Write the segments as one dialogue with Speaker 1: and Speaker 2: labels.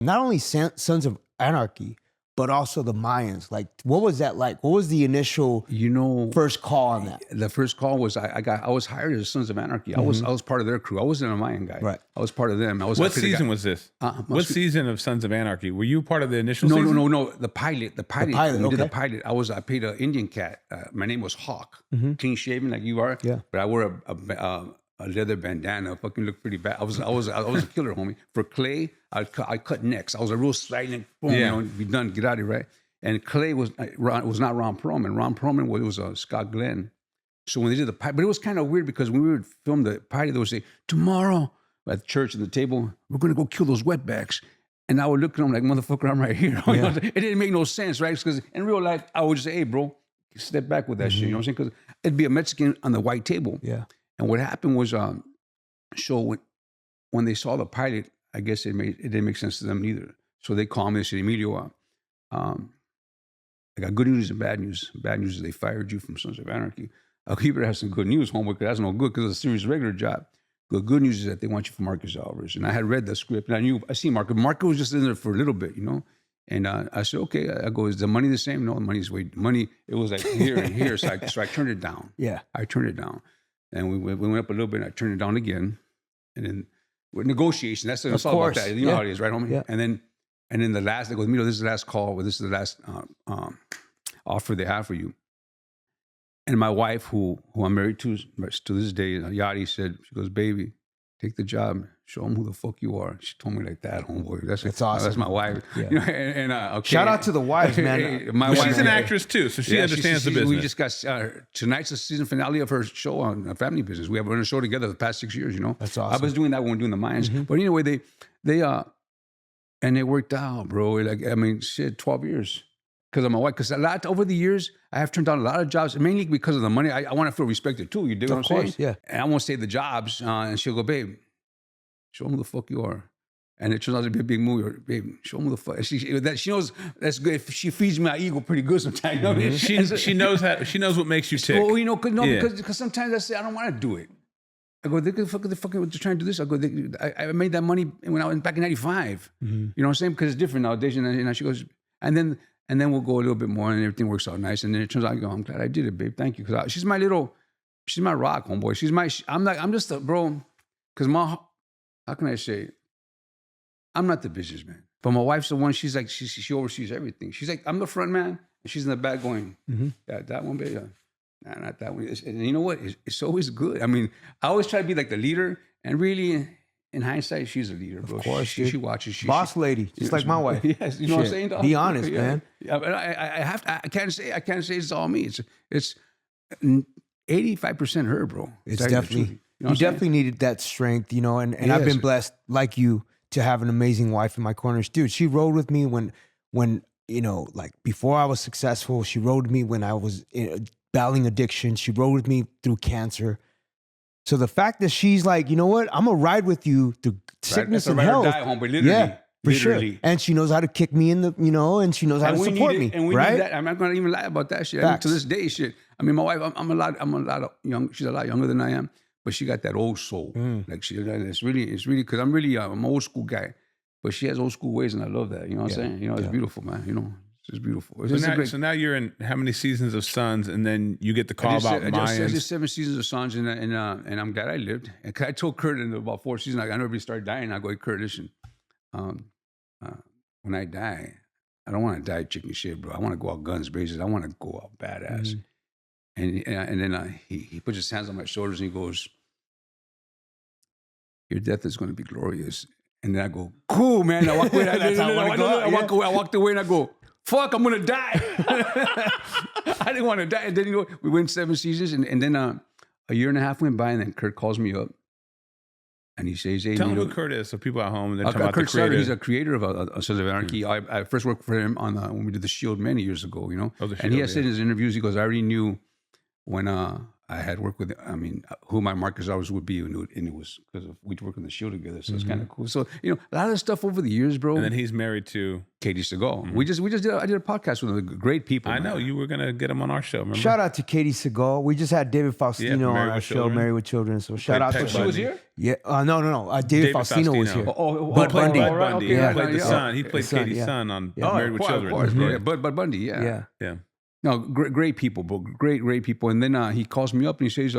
Speaker 1: not only Sons of Anarchy, but also the Mayans. Like, what was that like? What was the initial, first call on that?
Speaker 2: The first call was I was hired as Sons of Anarchy. I was part of their crew. I wasn't a Mayan guy.
Speaker 1: Right.
Speaker 2: I was part of them.
Speaker 3: What season was this? What season of Sons of Anarchy? Were you part of the initial season?
Speaker 2: No. The pilot. When we did the pilot, I paid an Indian cat. My name was Hawk. Clean shaven like you are.
Speaker 1: Yeah.
Speaker 2: But I wore a leather bandana. Fucking looked pretty bad. I was a killer, homie. For Clay, I cut necks. I was a real silent. Boom, be done. Get out of here, right? And Clay was not Ron Perlman. Ron Perlman was Scott Glenn. So when they did the pilot, but it was kind of weird because when we would film the pilot, they would say, tomorrow at church at the table, we're going to go kill those wetbacks. And I would look at them like, motherfucker, I'm right here.
Speaker 1: Yeah.
Speaker 2: It didn't make no sense, right? Because in real life, I would just say, hey, bro, step back with that shit. You know what I'm saying? Because it'd be a Mexican on the white table.
Speaker 1: Yeah.
Speaker 2: And what happened was, so when they saw the pilot, I guess it didn't make sense to them either. So they called me. They said, Emilio, I got good news and bad news. Bad news is they fired you from Sons of Anarchy. You better have some good news, homeboy, because that's no good because it's a serious regular job. The good news is that they want you for Marcus Alvarez. And I had read the script and I see Marcus. Marcus was just in there for a little bit, And I said, okay. I go, is the money the same? No, the money's money. It was like here and here. So I turned it down.
Speaker 1: Yeah.
Speaker 2: I turned it down. And we went up a little bit and I turned it down again. And then with negotiation, that's all about that. You know how it is, right, homie?
Speaker 1: Yeah.
Speaker 2: And then the last, they go, Emilio, this is the last call, or this is the last offer they have for you. And my wife, who I'm married to this day, Yadi, said, she goes, baby, take the job. Show them who the fuck you are. She told me like that, homeboy. That's awesome. That's my wife.
Speaker 1: Yeah.
Speaker 2: Okay.
Speaker 1: Shout out to the wives, man.
Speaker 3: She's an actress too, so she understands the business.
Speaker 2: We just got tonight's the season finale of her show on Family Business. We have run a show together the past 6 years.
Speaker 1: That's awesome.
Speaker 2: I was doing that when we were doing the Mayans, but anyway, they and it worked out, bro. Like 12 years. Because of my wife. Because over the years, I have turned down a lot of jobs, mainly because of the money. I want to feel respected too. You dig what I'm saying?
Speaker 1: Yeah.
Speaker 2: And I won't say the jobs. And she'll go, babe, show them who the fuck you are. And it turns out to be a big movie. Or, babe, show them who the fuck. And she knows that's good. She feeds my ego pretty good sometimes. You know what I mean?
Speaker 3: She knows what makes you tick.
Speaker 2: Well, because sometimes I say I don't want to do it. I go, they fucking they're trying to do this. I go, I made that money when I was back in '95. You know what I'm saying? Because it's different nowadays. And she goes, and then we'll go a little bit more, and everything works out nice. And then it turns out, I go, I'm glad I did it, babe. Thank you, because she's my rock, homeboy. I'm just a bro. Because how can I say? I'm not the businessman, but my wife's the one. She's like, she oversees everything. She's like, I'm the front man, and she's in the back going, yeah, that one, babe. Nah, not that one. And you know what? It's always good. I mean, I always try to be like the leader, and really, in hindsight, she's a leader, bro.
Speaker 1: Of course,
Speaker 2: she watches.
Speaker 1: Boss lady, just like my wife.
Speaker 2: Yes, you know what I'm saying?
Speaker 1: Be honest, man.
Speaker 2: Yeah, but I can't say it's all me. It's 85% her, bro.
Speaker 1: It's definitely you definitely needed that strength, and
Speaker 2: Yes.
Speaker 1: I've been blessed like you to have an amazing wife in my corners, dude. She rode with me when like before I was successful. She rode with me when I was battling addiction. She rode with me through cancer. So the fact that she's like, you know what, I'm gonna ride with you through sickness and health.
Speaker 2: Die, homeboy, literally.
Speaker 1: Yeah, for
Speaker 2: literally.
Speaker 1: sure. And she knows how to kick me in the, and she knows how to support me.
Speaker 2: And we
Speaker 1: right?
Speaker 2: need that. I'm not gonna even lie about that shit. I mean, to this day, shit. I mean, my wife, I'm a lot young. She's a lot younger than I am, but she got that old soul. Like it's really because I'm an old school guy, but she has old school ways, and I love that. You know what I'm saying? It's beautiful, man. It's beautiful.
Speaker 3: So now you're in how many seasons of Sons, and then you get the call about Mayans?
Speaker 2: I did 7 seasons of Sons, and I'm glad I lived. And I told Kurt in about 4 seasons, I know everybody started dying. I go, hey, Kurt, listen, when I die, I don't want to die chicken shit, bro. I want to go out guns blazing. I want to go out badass. And then he puts his hands on my shoulders and he goes, your death is going to be glorious. And then I go, cool, man. I walk away. I walked away and I go, fuck, I'm going to die. I didn't want to die. And then, we went 7 seasons. And then a year and a half went by. And then Kurt calls me up. And he says, hey,
Speaker 3: tell me who Kurt is. So people at home, they're talking about
Speaker 2: Kurt
Speaker 3: the creator.
Speaker 2: Sutter, he's a creator of Sons of Anarchy. I first worked for him on when we did The Shield many years ago,
Speaker 3: Oh, The Shield,
Speaker 2: and he has said in his interviews, he goes, I already knew when I had worked with, I mean, who my Marcus Alvarez would be, and it was because we'd work on the show together, so it's kind of cool. So, you know, a lot of stuff over the years, bro.
Speaker 3: And then he's married to
Speaker 2: Katie Segal. I did a podcast with them. Great people.
Speaker 3: I know you were gonna get him on our show. Remember?
Speaker 1: Shout out to Katie Segal. We just had David Faustino on our show, Married with Children. So shout out to
Speaker 2: She was here?
Speaker 1: Yeah. No. David Faustino was here.
Speaker 2: Bud
Speaker 1: Bundy.
Speaker 3: Bud Bundy.
Speaker 2: Okay,
Speaker 3: He played the son. He played
Speaker 1: son,
Speaker 3: Katie's son on Married with Children.
Speaker 2: Of course, bro. Yeah, Bud Bundy. Yeah. No, great people, bro. Great people. And then he calls me up and he says,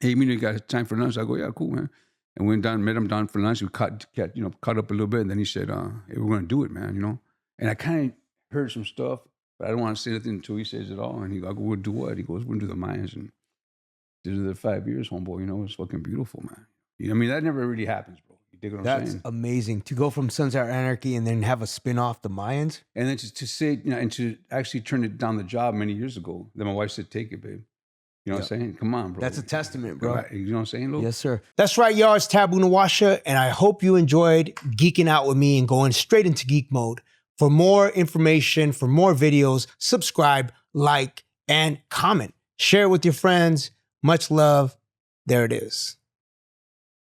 Speaker 2: "Hey, Emilio, you got time for lunch?" I go, "Yeah, cool, man." And went down, met him down for lunch. We caught up a little bit. And then he said, "Hey, we're going to do it, man, you know." And I kind of heard some stuff, but I don't want to say anything until he says it all. And I go, "We'll do what?" He goes, "We'll do the Mayans." And did it 5 years, homeboy. You know, it's fucking beautiful, man. You know, I mean, that never really happens, bro. You dig what I'm saying?
Speaker 1: That's amazing. To go from Sons of Anarchy and then have a spin-off, the Mayans.
Speaker 2: And then to say, you know, and to actually turn it down the job many years ago. Then my wife said, "Take it, babe." You know what I'm saying? Come on, bro.
Speaker 1: That's a testament, bro.
Speaker 2: You know what I'm saying, Lou?
Speaker 1: Yes, sir. That's right, y'all. It's Taboo Nawasha, and I hope you enjoyed geeking out with me and going straight into geek mode. For more information, for more videos, subscribe, like, and comment. Share it with your friends. Much love. There it is.